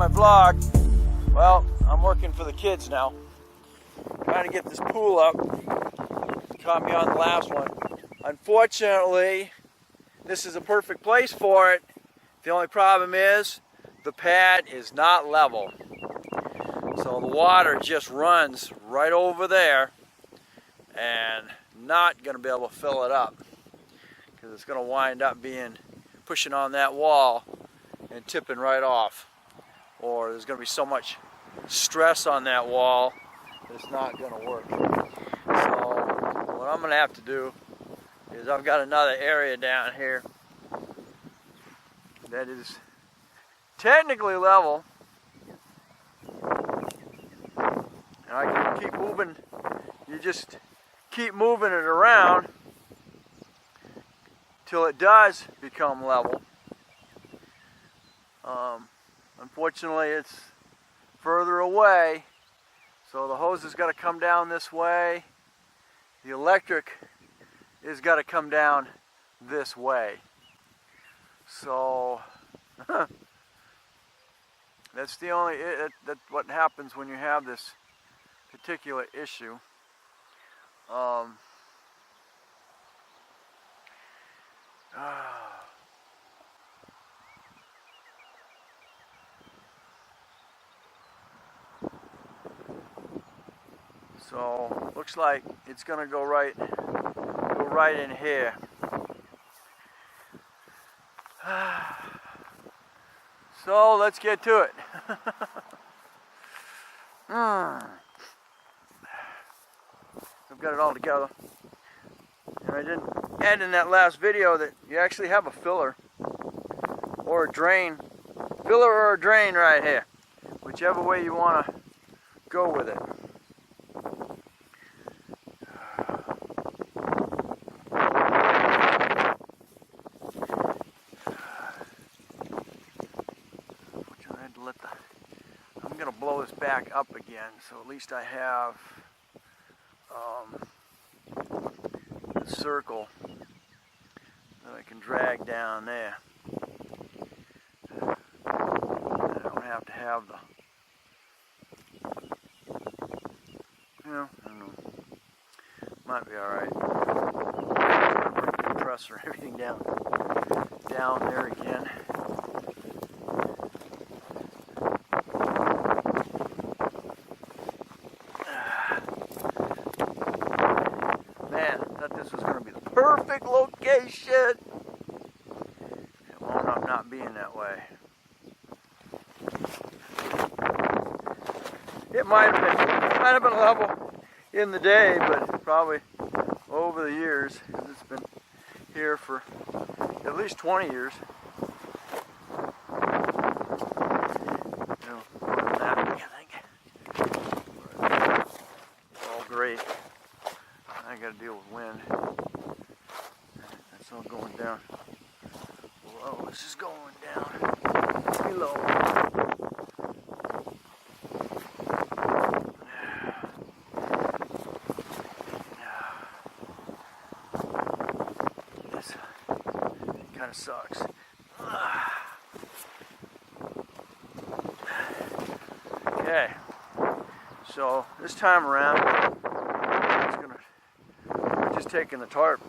my vlog. Well, I'm working for the kids now. Trying to get this pool up. Caught me on the last one. Unfortunately, this is a perfect place for it. The only problem is the pad is not level. So the water just runs right over there and not going to be able to fill it up because it's going to wind up pushing on that wall and tipping right off. Or there's going to be so much stress on that wall that it's not going to work. So what I'm going to have to do is I've got another area down here that is technically level, and I can keep moving. You just keep moving it around till it does become level. Unfortunately, it's further away, so the hose has got to come down this way. The electric has got to come down this way. So that's the only that's what happens when you have this particular issue. So looks like it's gonna go right in here. So let's get to it. I've got it all together. And I didn't add in that last video that you actually have a filler or a drain. Filler or a drain right here. Whichever way you want to go with it. I'm going to blow this back up again, so at least I have a circle that I can drag down there. I don't have to have the, I don't know, might be alright. Compressor, everything down there again. This was going to be the perfect location. It wound up not being that way. It might have been level in the day, but probably over the years, because it's been here for at least 20 years. More than that, I think. It's all great. I got to deal with wind. That's all going down below. This is going down below. This kind of sucks. Okay, so this time around, taking the tarp.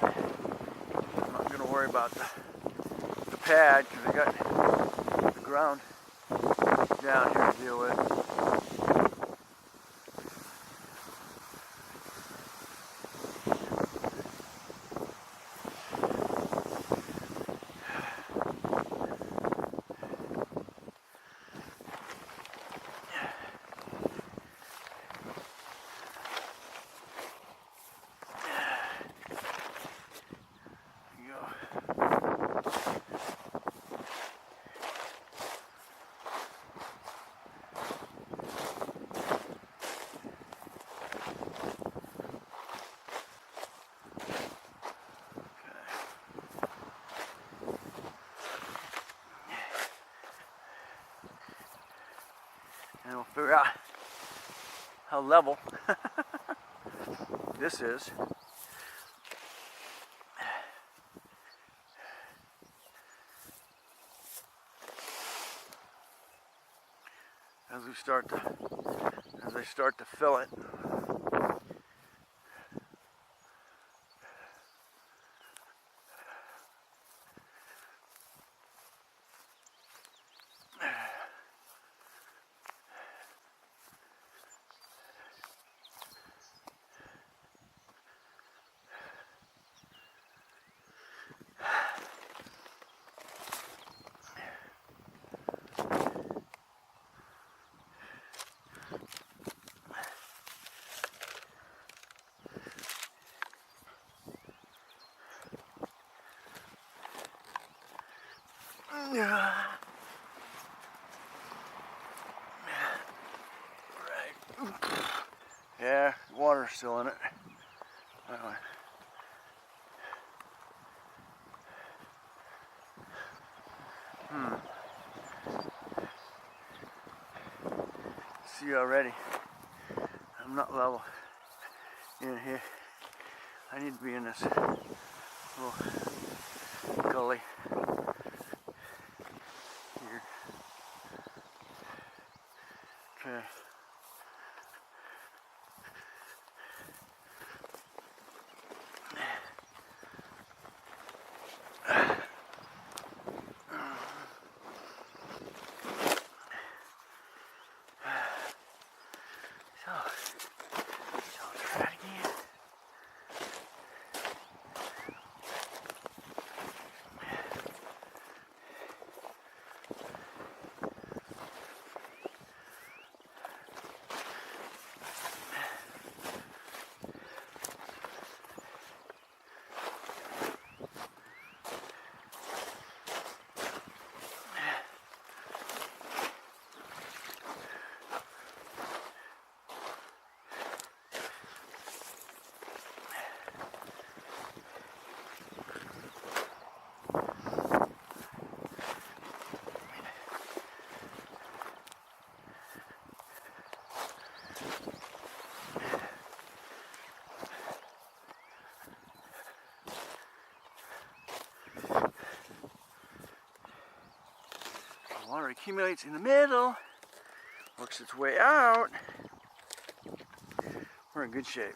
I'm not going to worry about the pad because I got the ground down here to deal with. And we'll figure out how level this is. as I start to fill it. Yeah, water's still in it. See already, I'm not level in here. I need to be in this little gully here. Okay. So try it again. Water accumulates in the middle, works its way out. We're in good shape.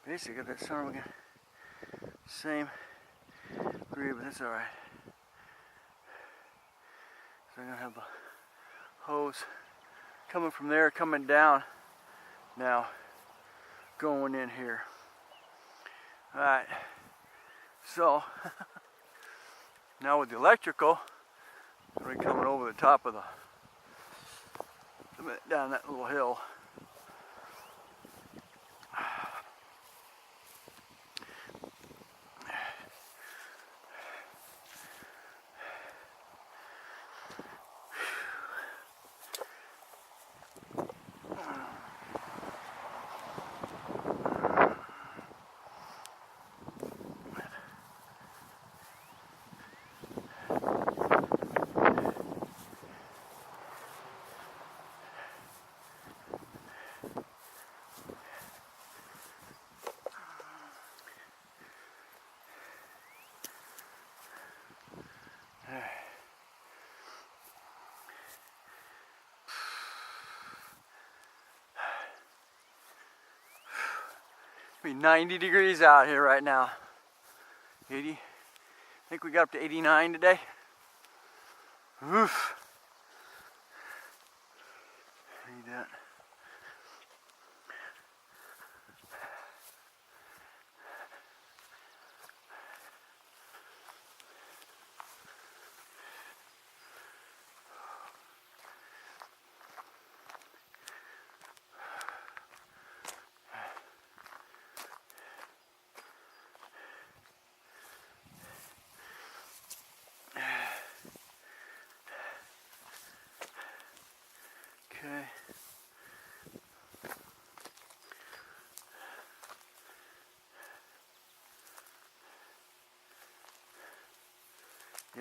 Basically, got that storm again. Same degree, but that's alright. So I'm gonna have the hose coming from there, coming down now, going in here. Alright, so now with the electrical, we're coming over the top of down that little hill. It's 90 degrees out here right now. 80. I think we got up to 89 today. Oof. Need that.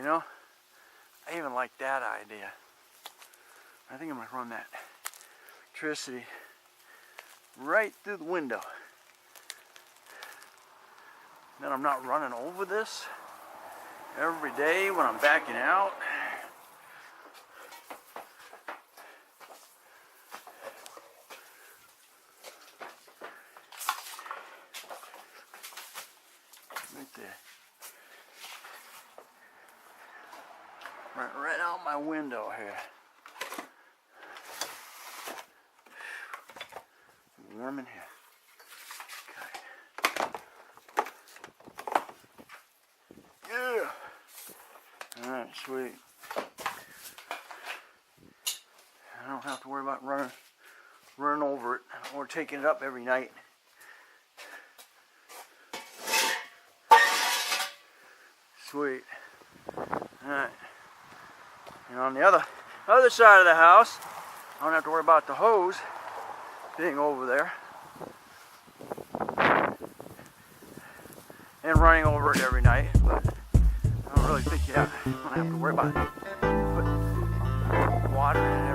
know, I even like that idea. I think I'm gonna run that electricity right through the window. Then I'm not running over this every day when I'm backing out. Right there. Right out my window here. Warm in here. Yeah. All right, sweet. I don't have to worry about running over it or taking it up every night. Sweet. All right. And on the other side of the house, I don't have to worry about the hose being over there and running over it every night. But I don't really think I don't have to worry about it. Put water in it